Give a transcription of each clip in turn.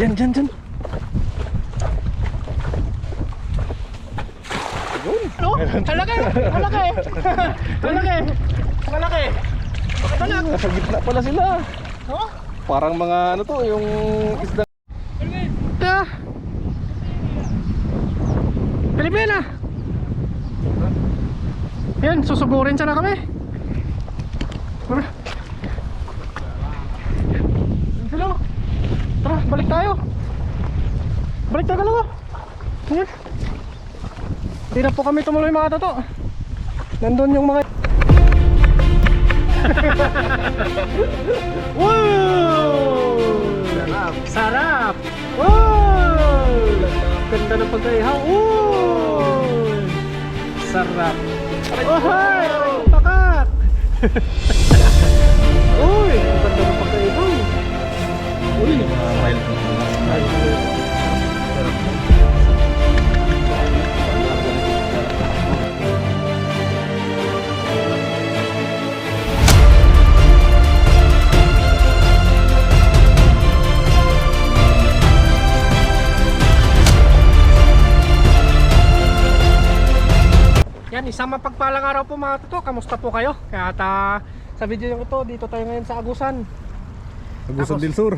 Yan, dyan, dyan. Yun. No? Malaki! Malaki! Malaki! Malaki! Malaki! Nasa gitna pala sila. Oh? Parang mga ano to, yung isda. Ito! Pilipina! Yan, susugurin sana kami. Tara. Hello. Tara, balik tayo. Balik tayo dalawa. Yan. Hindi na po kami tumuloy mga toto. Nandun yung mga wow! Sarap! Sarap! Wow! Ganda ng pagkaihaw. Wow! Sarap! Ohay! Pakat! Uy! Ang ganda ng pagkaihaw. Uy! Wild. Yan, isang mapagpalang araw po mga toto. Kamusta po kayo? Kaya sa video yung ito, dito tayo ngayon sa Agusan. Agusan del Sur.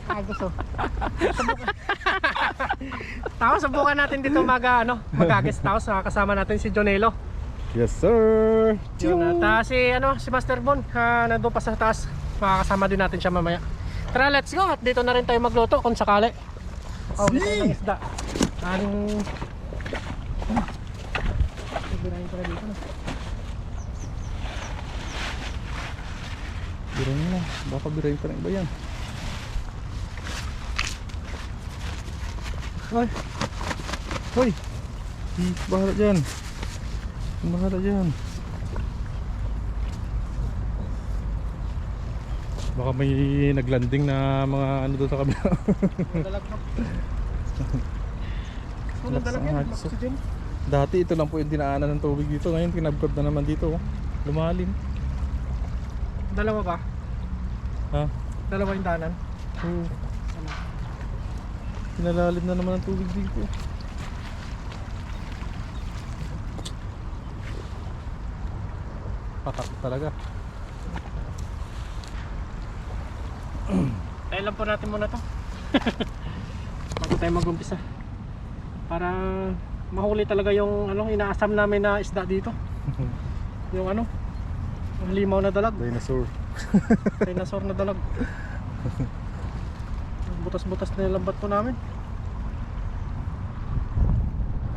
Agusan. Tapos subukan natin dito mag-guest house. Kasama natin si Jonelo. Yes sir. Yun, at si Master Bon nandun pa sa taas. Makakasama din natin siya mamaya. Tara, let's go. At dito na rin tayo magluto kung sakali. Oh, dito ng isda. Birahin pala dito na. Birahin mo. Baka birahin pa ng iba yan. Ay. Hoy. Bahala dyan. Bahala dyan. Baka may naglanding na mga ano doon sa kabila. Dalag na. Walang dalag yan, oxygen. Dati ito lang po yung dinaanan ng tubig dito. Ngayon kinabkod na naman dito. Lumalim. Dalawa ba? Ha? Dalawa yung danan? Oo. Pinalalim na naman ang tubig dito. Patak talaga. Tayo lang po natin muna to. Bago tayo mag-umpisa. Para mahuli talaga yung inaasam namin na isda dito. Yung yung limaw na dalag. Dinosaur. Dinosaur na dalag. Butas-butas na yung lambat po namin.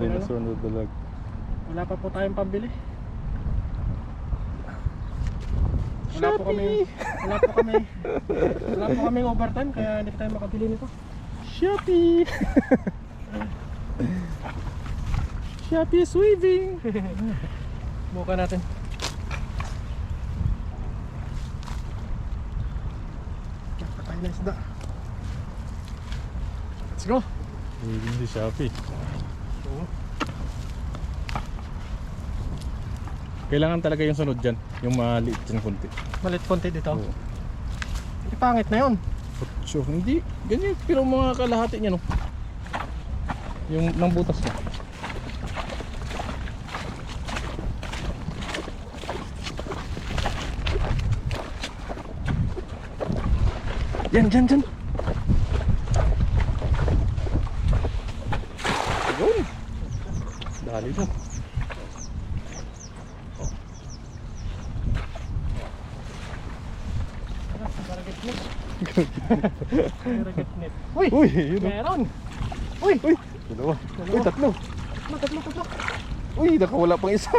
Dinosaur na dalag. Wala pa po tayong pambili. Wala po kaming overtime kaya hindi tayo makabili nito. Shopee! Shopee is waving! Buka natin. Nakakay na isda. Let's go! Waving si Shopee. Kailangan talaga yung sunod dyan. Yung maliit dyan konti. Malit konti dito. Oo. Hindi pangit na yun. Sure, hindi. Ganyan. Pero mga kalahati niya no. Yung nang butas na. Yan, dyan, dyan. Yun. Dali mo. Uy! Uy, yun. Meron! Uy! Uy, dalawa. Uy, tatlo. Tatlo. Uy, nakawala pang isa.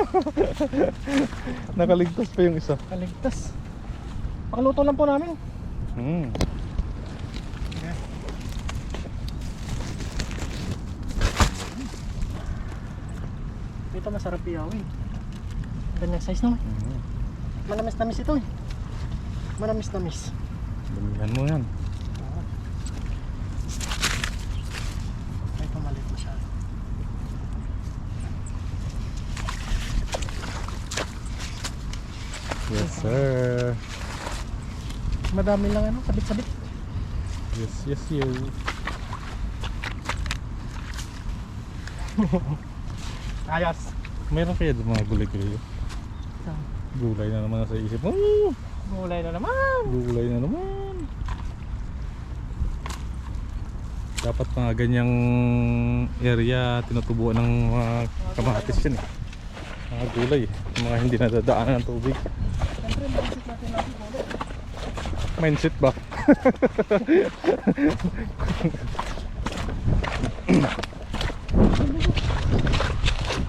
Nakaligtas pa yung isa. Kaligtas. Pakaluto lang po namin. Ito masarap iyawin. Ganyang size no? Manamis-namis ito eh. Manamis-namis. Damihan mo yan. Ay, pumalit mo siya. Yes sir. Madami lang sabit-sabit. Yes, yes, yo. Ayos. Meron kaya doon mga gulay-gulay? Gulay na naman sa isip mo. Gulay na naman. Gulay na naman. Dapat mga ganyang area tinutubuan ng mga kamatis yan eh. Mga gulay eh. Mga hindi nadadaanan ng tubig. Siyempre, maisip natin natin gulay. Mindset ba?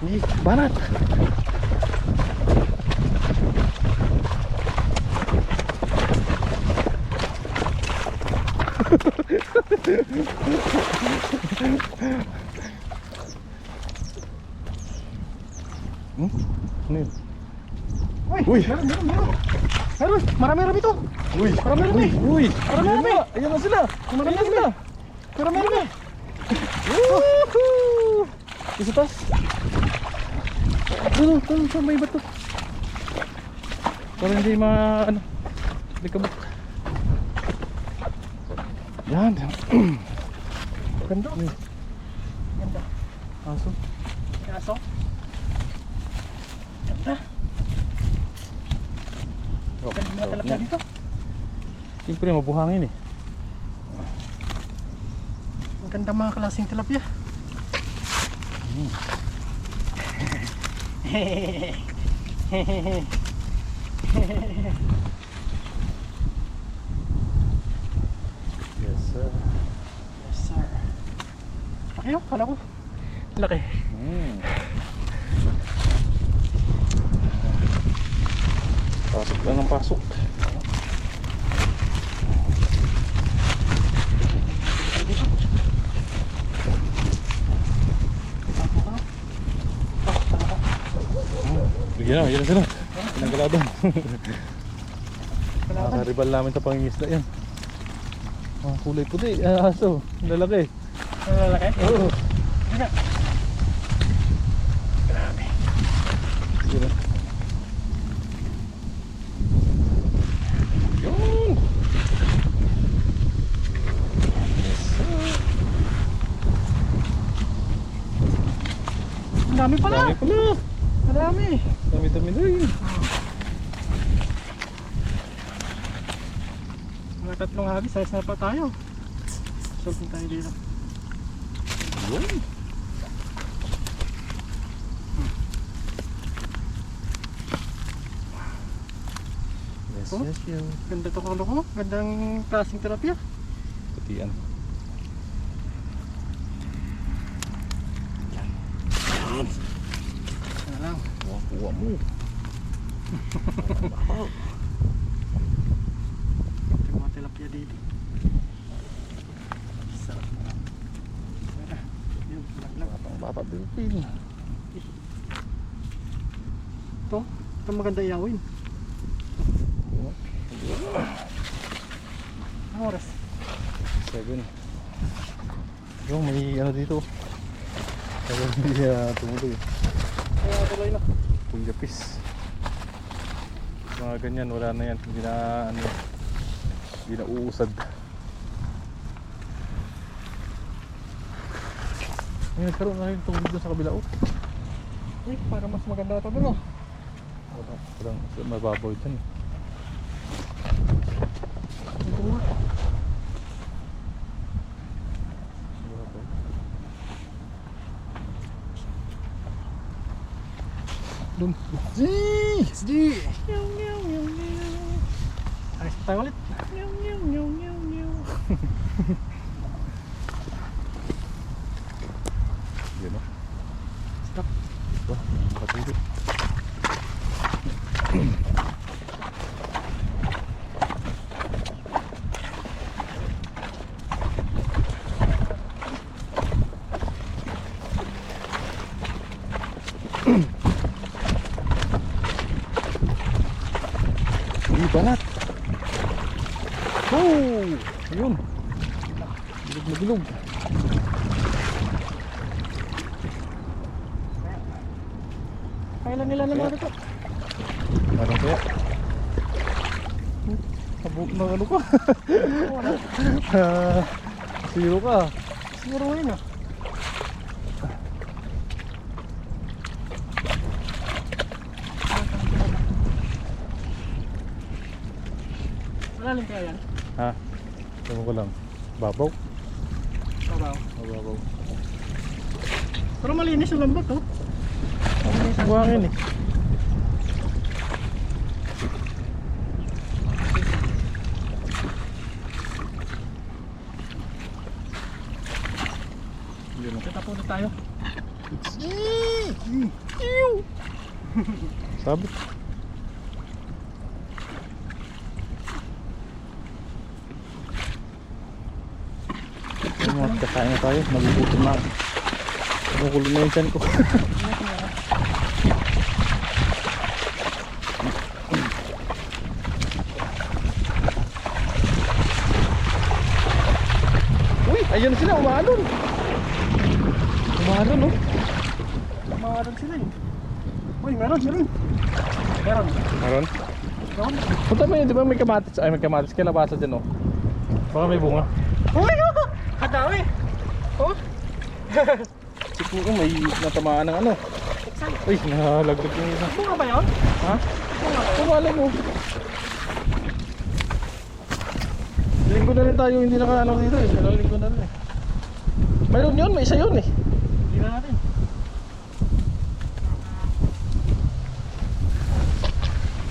Uy, banat! Ano yun? Uy! Meron, marami-rami ito. Uy! Marami-rami. Uy! Marami-rami. Ayan na sila! Marami-rami. Ayan na sila! Marami-rami. Woohoo! Isa tas! Ito, may bato. Para hindi ano, hindi kabuk. Yan! Ganda. Uy, Ganda. aso. Aso. Ganda. Oh, Ganda na talaga dito. siyempre mabuhangin eh. Ang ganda mga klaseng tilapia. Yes sir. Yes sir. Laki yun, kala ko. Laki. Pasok lang ng pasok. Yan na sila. Pinanggaladong. Nakaribal namin sa pangingisda yan. Mga kulay puti. Aso. Ang lalaki. Ang lalaki? Oo. Sige. Sige na. Yun. Ang dami pala. Dami pala. Marami. Dami-dami na rin. Mga tatlong hagis, ayos na pa tayo. Solving tayo dito. Yun. Yes, Oh. yes, yun. Ganda to kalo ko. Gandang klaseng tilapia. Putian. Yan lang. Kuha mo. Yung mga tilapia dito. Sarap. Yun, laglag. Bata Pilipin. Ito maganda iyawin. Ang oras? 7. Yung may ano dito. Kaya hindi tumuloy. Kaya tuloy na. Pulyapis. Mga ganyan, wala na yan. Hindi na ano, hindi na uusad. May nagkaroon na rin tubig doon sa kabila. Oh. Uy, para mas maganda ito doon. Walang mababaw dyan. Doon. SD! Ayos pa tayo ulit. Yan o. Stop. Wah, patulog. Uy, banat! Oh! Ayun! Bilog na bilog. Kailan nila naman ito? Parang kaya. Na ano ka? Wala. Zero ka. Siguro yun ah. Malalim kaya yan? Ha? Ewan ko lang. Babaw? Babaw. Babaw. Pero malinis yung lambot oh. Buhangin eh. Kita po na tayo. Sabi. Ayun mga kakain na tayo. Magugutom na. Magugulo na yung tiyan ko. Uy! Ayun na sila. Umaalon. Umaalon oh. Mawalan sila eh. Uy, meron. Meron. Meron? Meron. Punta mo yun, di ba may kamatis? Ay, may kamatis. Kalabasa dyan oh. Baka may bunga. Uy! Oh! Kadami! Oh! Siguro may natamaan ng ano. Excited. Uy, nahalagdag yung isa. Bunga ba yun? Ha? Bunga ba yun? Kumala mo. Linggo na rin tayo hindi nakaano dito eh. Ilang linggo na rin eh. Mayroon yun, may isa yun eh. Hindi na natin.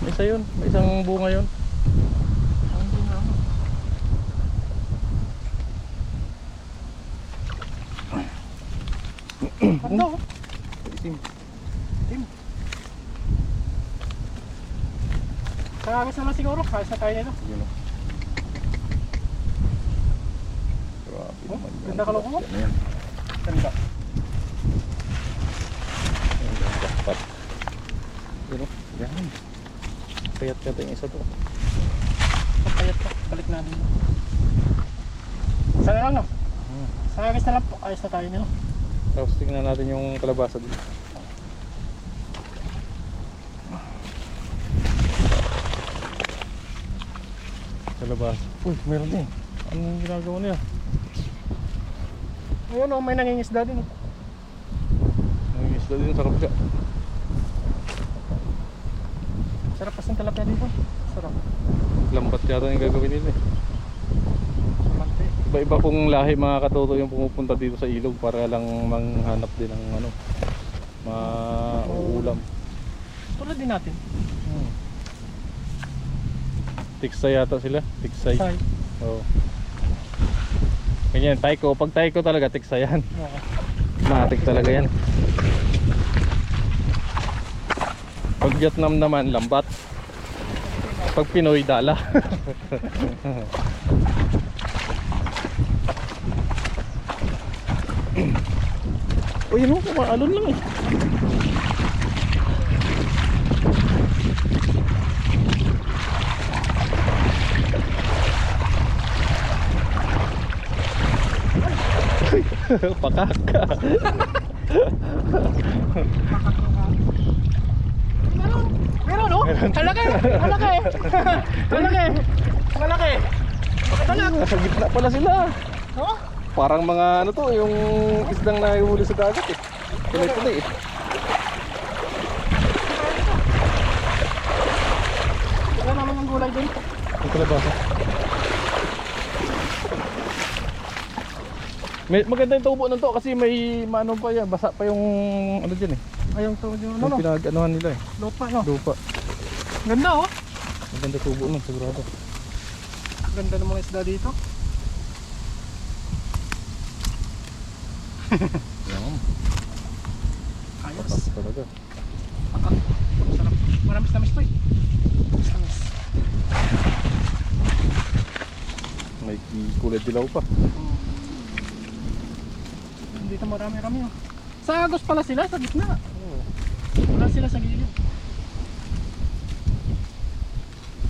May isa yun, may isang bunga yun. Ang bunga. Ganda oh. Itim. Tim. Kagagis naman siguro. Kayos na tayo nito. Yun o. Grabe Oh, naman yan. ganda ka loko mo. Yan na yan. Ganda. Yan, yan, jackpot. Yun o, yan. Payat-payat yung isa to. Kapayat ka. Balik natin. Sana lang no. Kagagis na lang po. Kayos na tayo nito. Tapos tingnan natin yung kalabasa dito. Kalabasa. Uy, meron din. Anong ginagawa niya? Ayun oh, may nangingisda din. Oh. Nangingisda din sa kapga. Sarap kasi ng tilapia dito. Sarap. Lambat yata yung gagawin nila eh. Mante. Iba-iba pong lahi mga katoto yung pumupunta dito sa ilog para lang manghanap din ng ano, mauulam. Tulad din natin. Tiksay yata sila, tiksay. Say. Oo. Ganyan, taiko. Pag taiko talaga, tiksay yan. Oo. Matik talaga yan. Pag Vietnam naman, lambat. Pag Pinoy, dala. Uy, ano? Kumaalon lang eh. Pakaka. Meron no? Malaki! Malaki! Malaki! Malaki! Malaki! Nasa gitna pala sila. Oh? Parang mga ano to, yung isdang nahihuli sa dagat eh. Tuloy-tuloy eh. Wala naman yung gulay dun. Ang kalabasa. Maganda yung tubo ng to kasi may maano pa yan, basa pa yung ano dyan eh. Ayun to yun. Yung Ano? pinag-anuhan nila eh. Lupa no? Lupa. Ganda oh. Maganda tubo nun, sigurado. Ganda ng mga isda dito. Yan. Ayos. Patas talaga. Sarap. Maramis-namis po eh. Maramis. May kulay dilaw pa. Dito marami-rami oh. Sa agos pala sila, sa gitna. Wala sila sa gilid.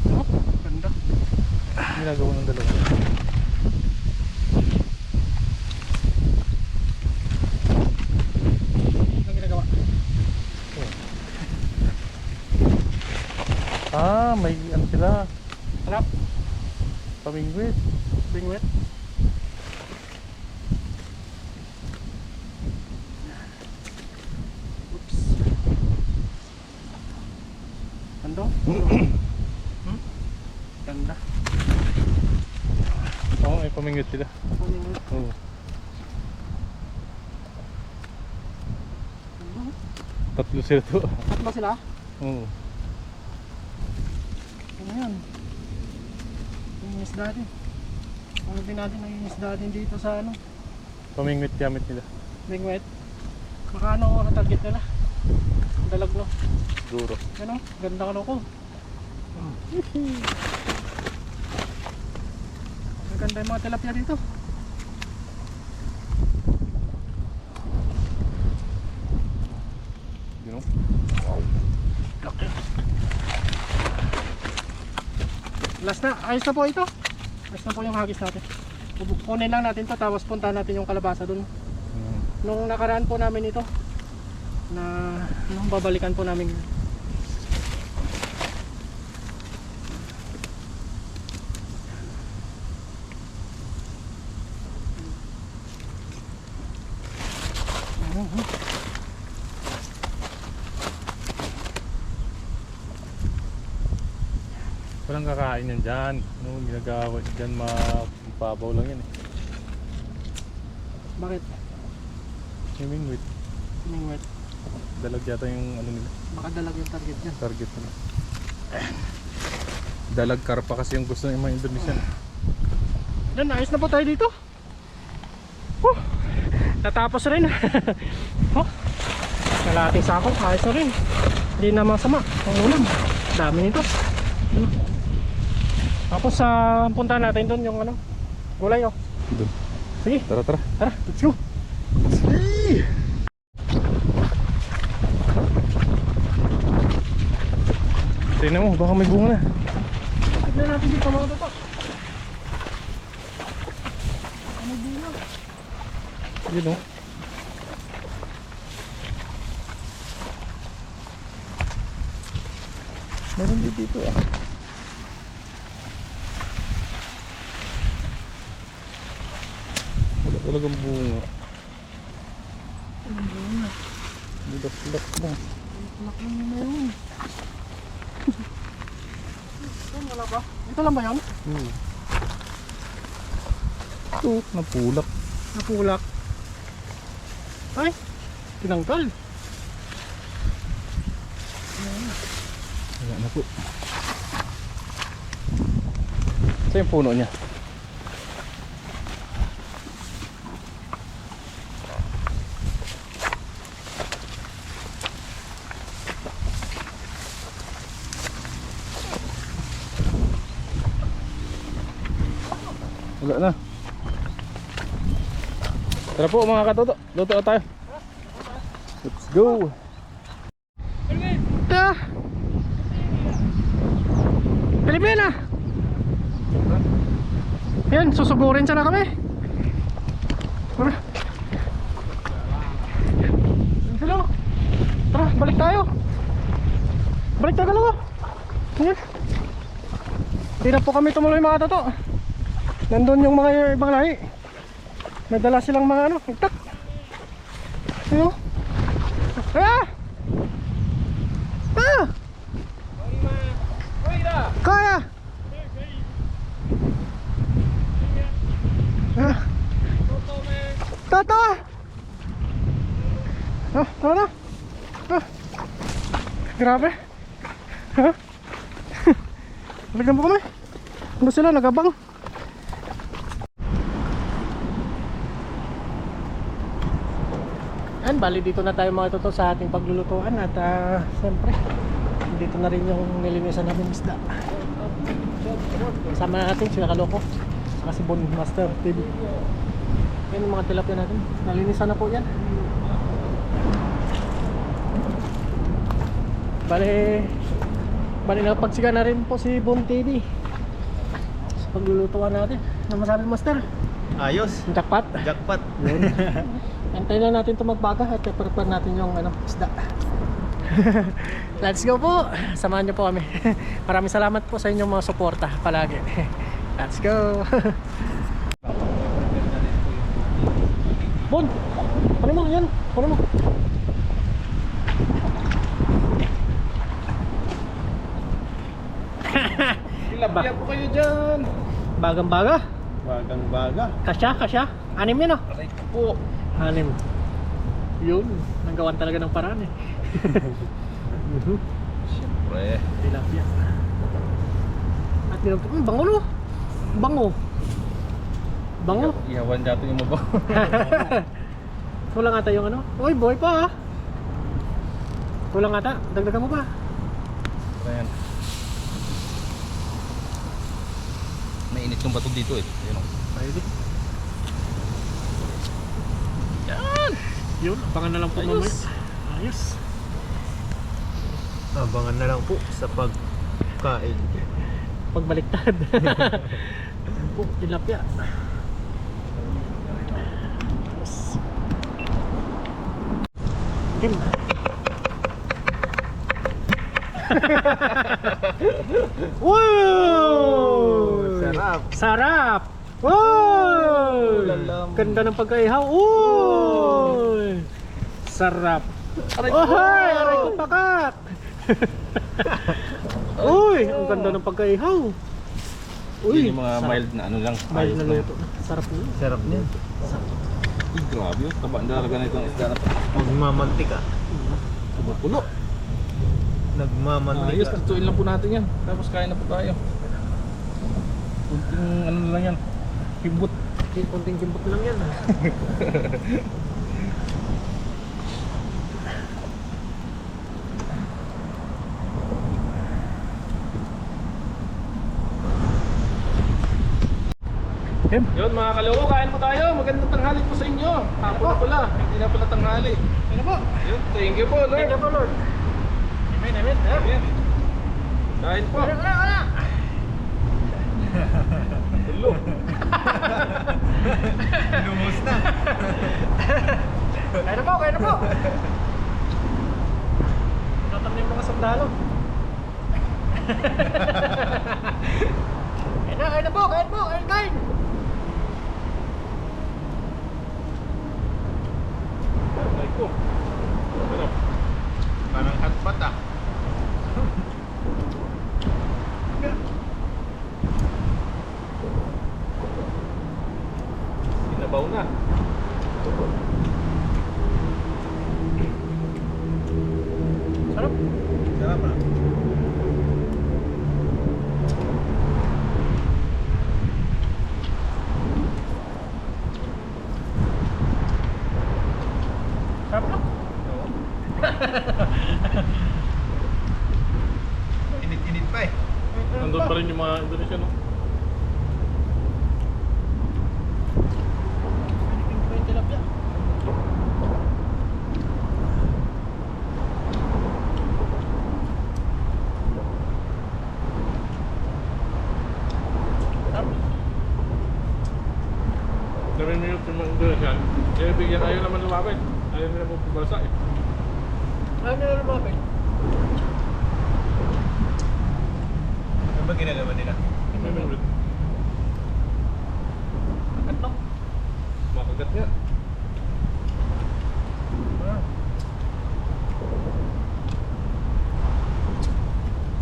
Oh, ganda. Ginagawa ng dalawa. Anong ginagawa? Ah, may ano sila. Harap. Pamingwit. Bingwit. Oops. Ganda. Ganda. Oo, may pamingwit sila. Bingwit. Oo. Ganda. Tatlo sila to. Tatlo sila? Oo. Ano yan? Yung isda din. Ano din natin ang isda din dito sa ano? Pamingwit gamit nila. Bingwit. Baka ano ang target nila? Dalag no? Siguro. Ano? Ganda ano ko. Maganda yung mga tilapia dito. You know? Laki. Last na. Ayos na po ito. Ayos na po yung hagis natin. Kunin lang natin to tapos punta natin yung kalabasa dun. Nung nakaraan po namin ito na nung babalikan po namin. Walang kakain yan dyan. Ano, ginagawa dyan, mapabaw lang yan eh. Bakit? Pamingwit. Bingwit. Dalag yata yung ano nila, Makadalag yung target niya. target nila. Dalag karpa kasi yung gusto ng mga Indonesian. Yan, ayos na po tayo dito. Huh, natapos rin. Oh, kalating sako, ayos na rin. Hindi na masama ang ulam. Dami nito. Ano? Tapos punta natin doon yung ano, gulay oh. Doon. Sige, Tara, tara. tara, let's go. Tingnan mo, baka may bunga na. Tignan natin dito mga toto. Ano bunga? Yun o. Meron din dito ah. Wala talagang bunga. Ano bunga? Budak-budak mo. Anak mo na yun. Saan wala ba? Ito lang ba yan? Ito, napulak. Napulak. Ay, tinanggal. Wala na po. Ito yung puno niya. Wala na. Tara po mga katoto, luto na tayo. Let's go. Ito. Pilipina. Yan, susugurin sana kami. Tara. Hello. Tara, balik tayo. Balik tayo dalawa. Yan. Hindi na po kami tumuloy mga toto. Nandun yung mga ibang lahi. May dala silang mga ano, itak. Ano? Ah! Ah! Kaya! Ah! Toto! Ah, tara na. Ah. Grabe. Ha? Balik na po kami. Ano sila, nagabang. Yan, bali dito na tayo mga toto sa ating paglulutuan at siyempre dito na rin yung nilinisan namin isda. Kasama natin sila Kaloko saka si Bon Master TV. Yan yung mga tilapia natin, nalinisan na po yan. Bali napagsiga na rin po si Bon TV sa paglulutuan natin. Ano masabi Master? Ayos. Jackpot? Jackpot. Yun. Antayin lang natin ito magbaga at prepare natin yung ano, isda. Let's go po. Samahan niyo po kami. Maraming salamat po sa inyong mga suporta palagi. Let's go. Bon, kunin mo yan. Kunin mo. Tilapia po kayo dyan. Bagang-baga. Bagang-baga. Kasya. Anim yan, oh. Aray ko po. Anim. Yun, nanggawan talaga ng paraan eh. Siyempre. Tilapia. At nilang, bango no? Bango. Ihawan dito yung mabaw. Wala nga tayong ano? Uy, boy pa ah. Wala nga ta, dagdagan mo pa. Ayan. Mainit yung bato dito eh. Ayan o. Pwede. Yan! Yun, abangan na lang po mamaya. Ayos. Abangan na lang po sa pagkain. Pagbaliktad. Po, tilapia. Yes. Kim. Wow! Sarap. Sarap! Wow! Lalam. Ganda ng pagkaihaw. Uy! Sarap. Aray ko! Ohoy! Aray ko pakak! Uy! Ang ganda ng pagkaihaw. Uy, yung mga sarap. mild na ano lang. Mild ayos na na luto. Sarap yun. Sarap niya. Uy, grabe yun. Taba na talaga na itong isda na to. Magmamantika. Puno. Ayos, Nagmamantika. katutuin lang po natin yan. Tapos kain na po tayo. Kunting ano na lang yan. Hibot. Kunting kimbot lang yan. Yun mga kaloko, kain po tayo. Magandang tanghali po sa inyo. Hapon na pala. Hindi na pala tanghali. Ano po? Yun, thank you po, Lord. Thank you po, Lord. Amen. Ayan. Kain po. Wala. Tulo. Lumos na. Kaya na po. Natam na yung mga sandalo. Kaya na po. Kain. Ay ko. Ano? Parang hatpat ah. Sinabaw na. Sarap. Sarap ah. Sarap na. Init-init pa eh. Nandun pa rin yung mga Indonesia, no? Tilapia. Gawin mo yung Indonesia. Kaya bigyan ayaw naman lumapit. Ayaw nila mo pabasa eh. Ano na lumapit? Ano ba ginagawa nila? Agad no? Makagat nga.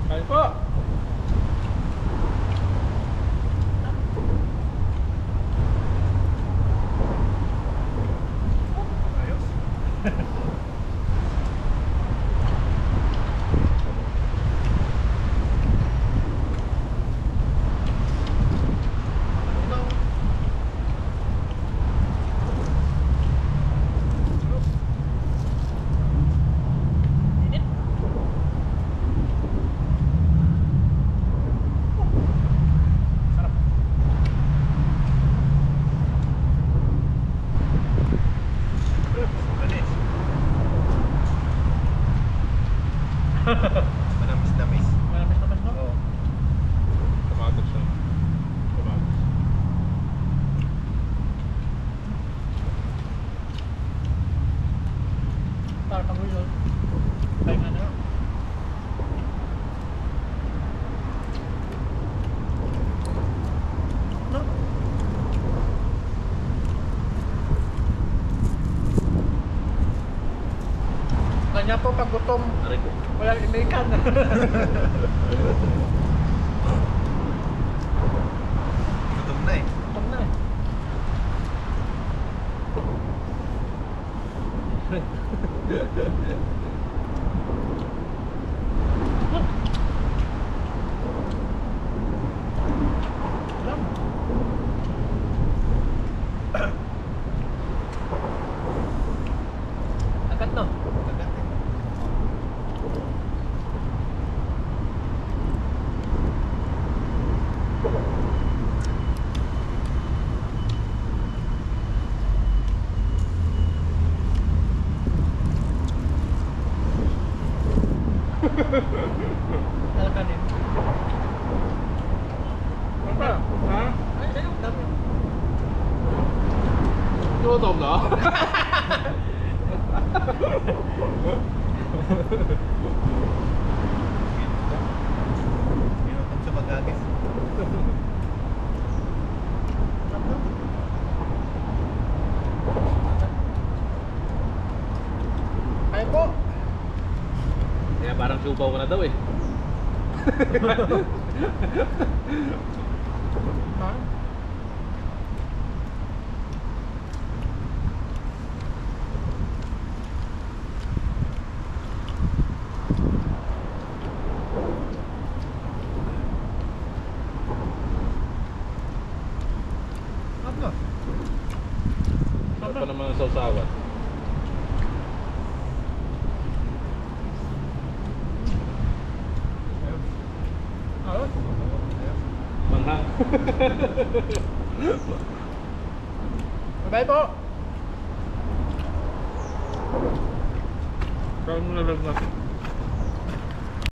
Kain po! Ayos. Kanya po pag gutom, Aray ko. walang imikan. Gutom na eh. Gutom na eh. Alam. Agad no? Agad eh. Lalakanin. Ano ba? Ha? Ay, ayun, dami. Gutom na? Ginutom sa bagagis. Kaya po. Kaya parang siupaw ko na daw eh. Ha? Ano? Ano pa naman ang sausawan? Ayun. Manghang. Bye po. Kaya mo na lang natin.